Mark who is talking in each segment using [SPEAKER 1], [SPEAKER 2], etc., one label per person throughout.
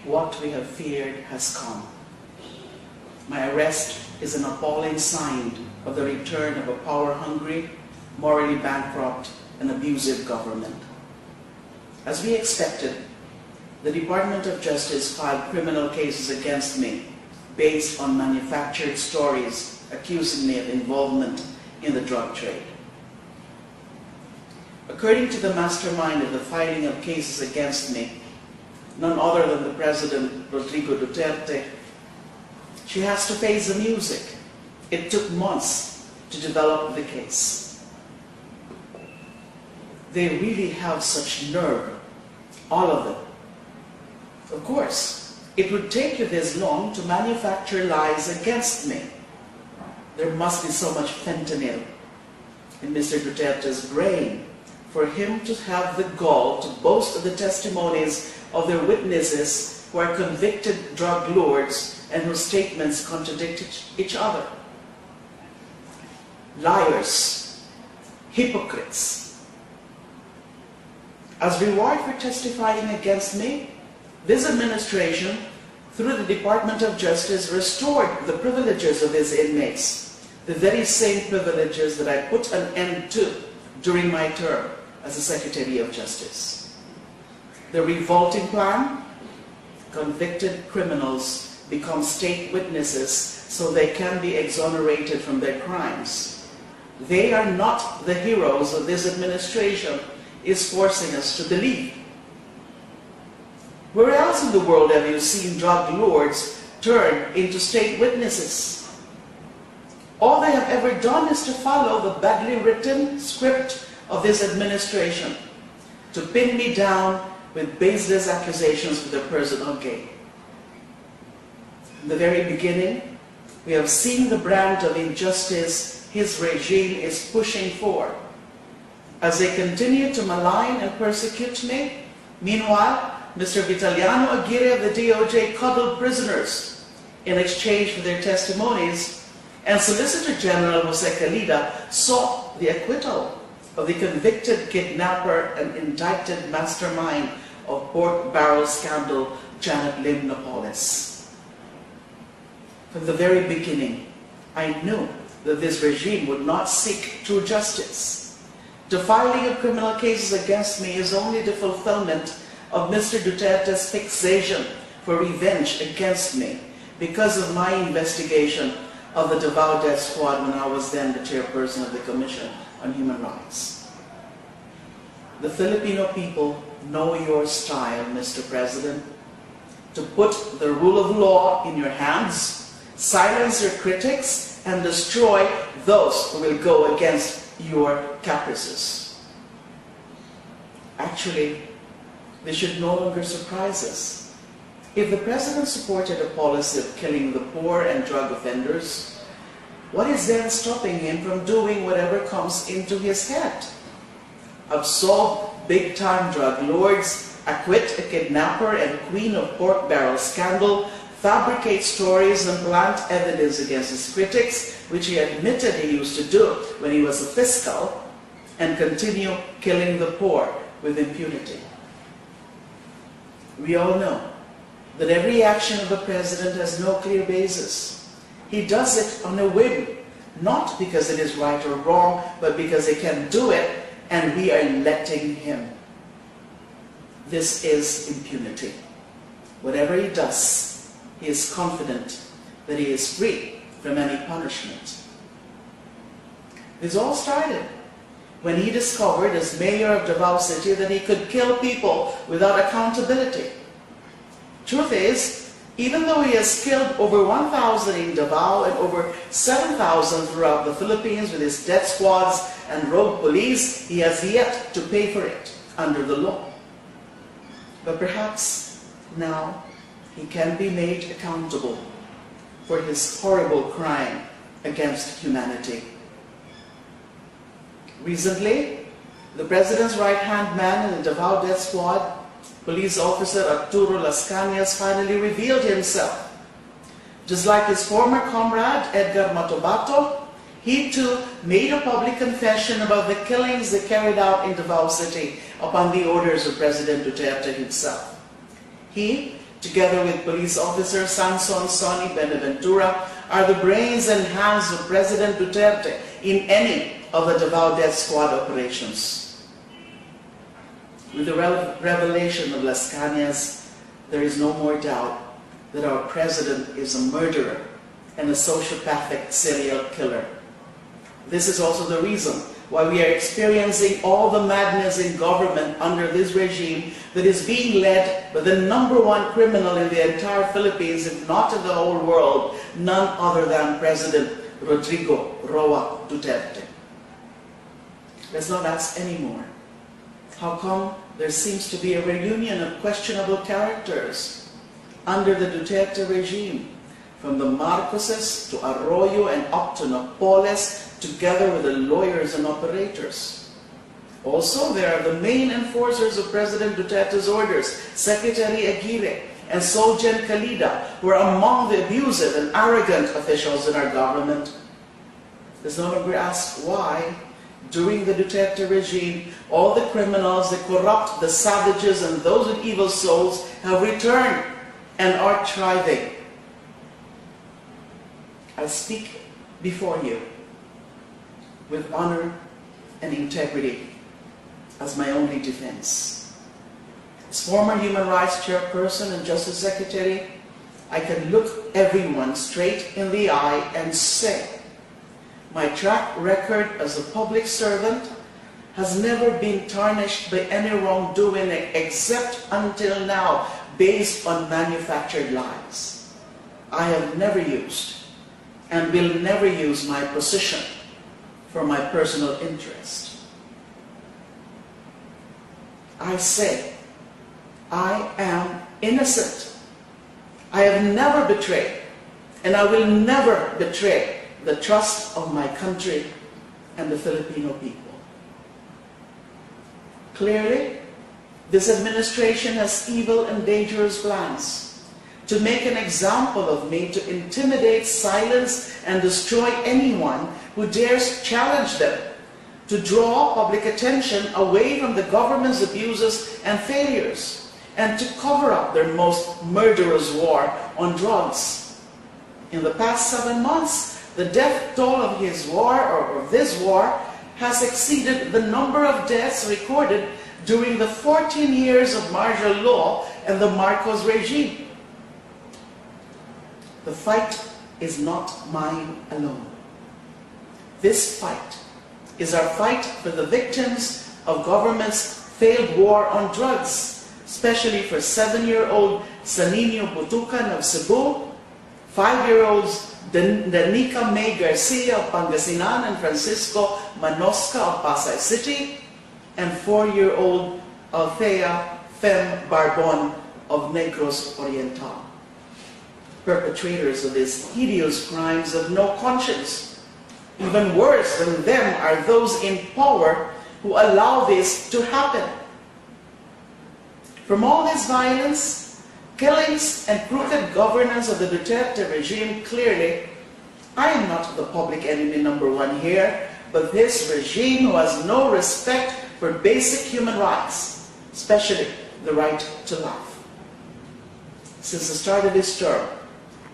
[SPEAKER 1] what we have feared has come. My arrest is an appalling sign of the return of a power-hungry, morally bankrupt, and abusive government. As we expected, the Department of Justice filed criminal cases against me based on manufactured stories accusing me of involvement in the drug trade. According to the mastermind of the filing of cases against me, none other than the President, Rodrigo Duterte, she has to face the music. It took months to develop the case. They really have such nerve, all of them. Of course, it would take you this long to manufacture lies against me. There must be so much fentanyl in Mr. Duterte's brain for him to have the gall to boast of the testimonies of their witnesses who are convicted drug lords and whose statements contradict each other. Liars, hypocrites. As reward for testifying against me, this administration, through the Department of Justice, restored the privileges of these inmates, the very same privileges that I put an end to during my term as the Secretary of Justice. The revolting plan: convicted criminals become state witnesses so they can be exonerated from their crimes. They are not the heroes of this administration is forcing us to believe. Where else in the world have you seen drug lords turn into state witnesses? All they have ever done is to follow the badly written script of this administration, to pin me down with baseless accusations for their personal gain. In the very beginning, we have seen the brand of injustice his regime is pushing for. As they continue to malign and persecute me, meanwhile, Mr. Vitaliano Aguirre of the DOJ cuddled prisoners in exchange for their testimonies, and Solicitor General Jose Calida sought the acquittal of the convicted kidnapper and indicted mastermind of pork barrel scandal, Janet Lim Napoles. From the very beginning, I knew that this regime would not seek true justice. The filing of criminal cases against me is only the fulfillment of Mr. Duterte's fixation for revenge against me because of my investigation of the Davao Death Squad when I was then the chairperson of the Commission on Human Rights. The Filipino people know your style, Mr. President, to put the rule of law in your hands, silence your critics, and destroy those who will go against your caprices. Actually, this should no longer surprise us. If the President supported a policy of killing the poor and drug offenders, what is then stopping him from doing whatever comes into his head? Absolve big-time drug lords, acquit a kidnapper and queen of pork barrel scandal, fabricate stories and plant evidence against his critics, which he admitted he used to do when he was a fiscal, and continue killing the poor with impunity. We all know that every action of the President has no clear basis. He does it on a whim, not because it is right or wrong, but because he can do it, and we are letting him. This is impunity. Whatever he does, he is confident that he is free from any punishment. This all started when he discovered as mayor of Davao City that he could kill people without accountability. Truth is, even though he has killed over 1,000 in Davao and over 7,000 throughout the Philippines with his death squads and rogue police, he has yet to pay for it under the law. But perhaps now he can be made accountable for his horrible crime against humanity. Recently, the President's right-hand man in the Davao Death Squad, Police Officer Arturo Las Cañas, finally revealed himself. Just like his former comrade, Edgar Matobato, he too made a public confession about the killings they carried out in Davao City upon the orders of President Duterte himself. He, together with police officer Sanson Sonny Benaventura, are the brains and hands of President Duterte in any of the Davao Death Squad operations. With the revelation of Las Cañas, there is no more doubt that our president is a murderer and a sociopathic serial killer. This is also the reason why we are experiencing all the madness in government under this regime that is being led by the #1 criminal in the entire Philippines, if not in the whole world, none other than President Rodrigo Roa Duterte. Let's not ask anymore, how come there seems to be a reunion of questionable characters under the Duterte regime, from the Marcoses to Arroyo and up to Napoles, together with the lawyers and operators. Also, there are the main enforcers of President Duterte's orders, Secretary Aguirre and Solgen Calida, who are among the abusive and arrogant officials in our government. Let's no longer ask why, during the Duterte regime, all the criminals, the corrupt, the savages, and those with evil souls have returned and are thriving. I speak before you with honor and integrity as my only defense. As former Human Rights Chairperson and Justice Secretary, I can look everyone straight in the eye and say, my track record as a public servant has never been tarnished by any wrongdoing except until now based on manufactured lies. I have never used and will never use my position for my personal interest. I say, I am innocent. I have never betrayed, and I will never betray the trust of my country and the Filipino people. Clearly, this administration has evil and dangerous plans to make an example of me, to intimidate, silence, and destroy anyone who dares challenge them, to draw public attention away from the government's abuses and failures, and to cover up their most murderous war on drugs. In the past 7 months, the death toll of his war, or of this war, has exceeded the number of deaths recorded during the 14 years of martial law and the Marcos regime. The fight is not mine alone. This fight is our fight for the victims of government's failed war on drugs, especially for 7-year-old Sanino Butucan of Cebu, 5-year-olds Danica May Garcia of Pangasinan and Francisco Manosca of Pasay City, and 4-year-old Althea Fem Barbon of Negros Oriental. Perpetrators of these hideous crimes have no conscience. Even worse than them are those in power who allow this to happen. From all this violence, killings, and crooked governance of the Duterte regime, clearly, I am not the public enemy #1 here, but this regime who has no respect for basic human rights, especially the right to life. Since the start of this term,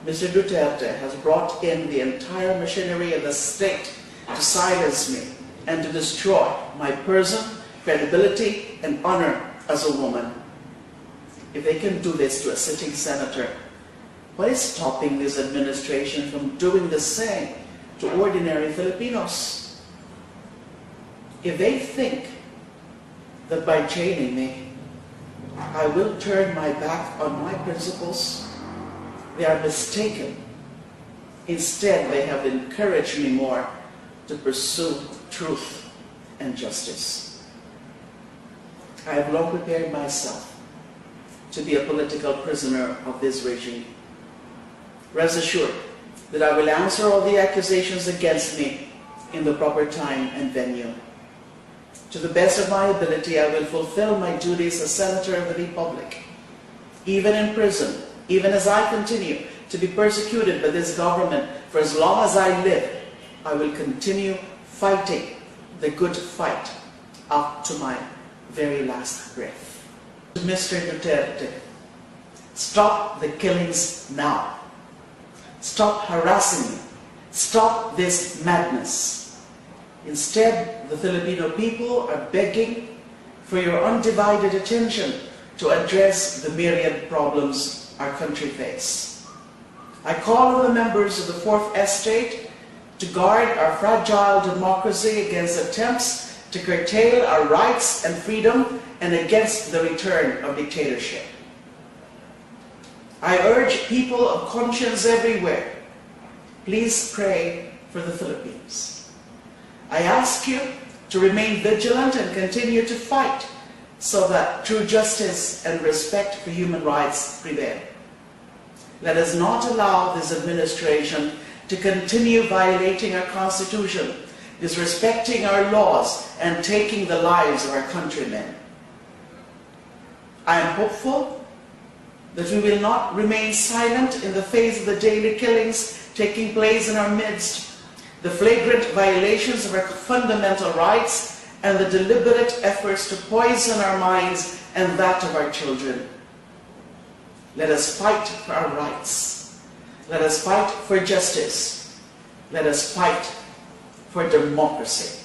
[SPEAKER 1] Mr. Duterte has brought in the entire machinery of the state to silence me and to destroy my person, credibility, and honor as a woman. If they can do this to a sitting senator, what is stopping this administration from doing the same to ordinary Filipinos? If they think that by jailing me, I will turn my back on my principles, they are mistaken. Instead, they have encouraged me more to pursue truth and justice. I have long prepared myself to be a political prisoner of this regime. Rest assured that I will answer all the accusations against me in the proper time and venue. To the best of my ability, I will fulfill my duties as Senator of the Republic. Even in prison, even as I continue to be persecuted by this government for as long as I live, I will continue fighting the good fight up to my very last breath. Mr. Duterte, Stop the killings now. Stop harassing me. Stop this madness. Instead, the Filipino people are begging for your undivided attention to address the myriad problems our country faces. I call on the members of the Fourth Estate to guard our fragile democracy against attempts to curtail our rights and freedom and against the return of dictatorship. I urge people of conscience everywhere, please pray for the Philippines. I ask you to remain vigilant and continue to fight so that true justice and respect for human rights prevail. Let us not allow this administration to continue violating our Constitution, disrespecting our laws, and taking the lives of our countrymen. I am hopeful that we will not remain silent in the face of the daily killings taking place in our midst, the flagrant violations of our fundamental rights, and the deliberate efforts to poison our minds and that of our children. Let us fight for our rights. Let us fight for justice. Let us fight for democracy.